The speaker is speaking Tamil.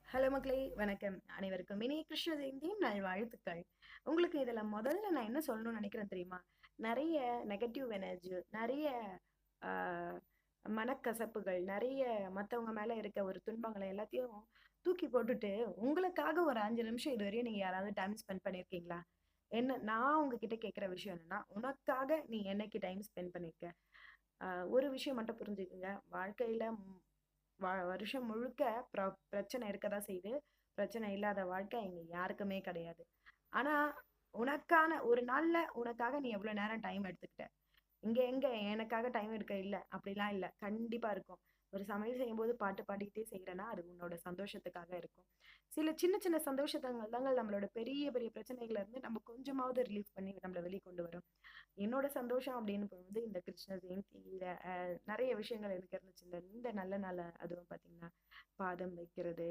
ஹலோ மக்களே, வணக்கம். அனைவருக்கும் இனிய கிருஷ்ண ஜெயந்தியின் நல்வாழ்த்துக்கள். உங்களுக்கு இதுல முதல்ல நான் என்ன சொல்லணும்னு நினைக்கிறேன் தெரியுமா? நெறைய நெகட்டிவ் எனர்ஜி, நெறைய ஆ மனக்கசப்புகள், நெறைய மத்தவங்க மேல இருக்க ஒரு துன்பங்கள எல்லாத்தையும் தூக்கி போட்டுட்டு, உங்களுக்காக ஒரு 5 நிமிஷம் இதுவரையும் நீங்க யாராவது டைம் ஸ்பெண்ட் பண்ணியிருக்கீங்களா? நான் உங்ககிட்ட கேட்கிற விஷயம் என்னன்னா, உனக்காக நீ என்னைக்கு டைம் ஸ்பெண்ட் பண்ணியிருக்க? அ ஒரு விஷயம் மட்டும் புரிஞ்சுக்கங்க. வாழ்க்கையில வருஷம் முழுக்க பிர பிரச்சனை இருக்கதான் செய்யுது. பிரச்சனை இல்லாத வாழ்க்கை இங்க யாருக்குமே கிடையாது. ஆனா, உனக்கான ஒரு நாள்ல உனக்காக நீ எவ்வளவு நேரம் டைம் எடுத்துக்கிட்ட? இங்க எங்க எனக்காக டைம் எடுக்க இல்ல. அப்படிலாம் இல்ல. கண்டிப்பா இருக்கும். ஒரு சமையல் செய்யும்போது பாட்டு பாடிக்கிட்டே செய்றேன்னா, அது உன்னோட சந்தோஷத்துக்காக இருக்கும். சில சின்ன சின்ன சந்தோஷங்கள் தாங்க நம்மளோட பெரிய பெரிய பிரச்சனைகள்ல இருந்து நம்ம கொஞ்சமாவது ரிலீஃப் பண்ணி நம்மள வெளிய கொண்டு வரும். என்னோட சந்தோஷம் அப்படின்னு போகும்போது இந்த கிருஷ்ண ஜெயந்தியில நெறைய விஷயங்கள் எனக்கு இருந்துச்சு. இந்த இந்த நல்ல நாள அதுவும் பார்த்தீங்கன்னா, பாதம் வைக்கிறது.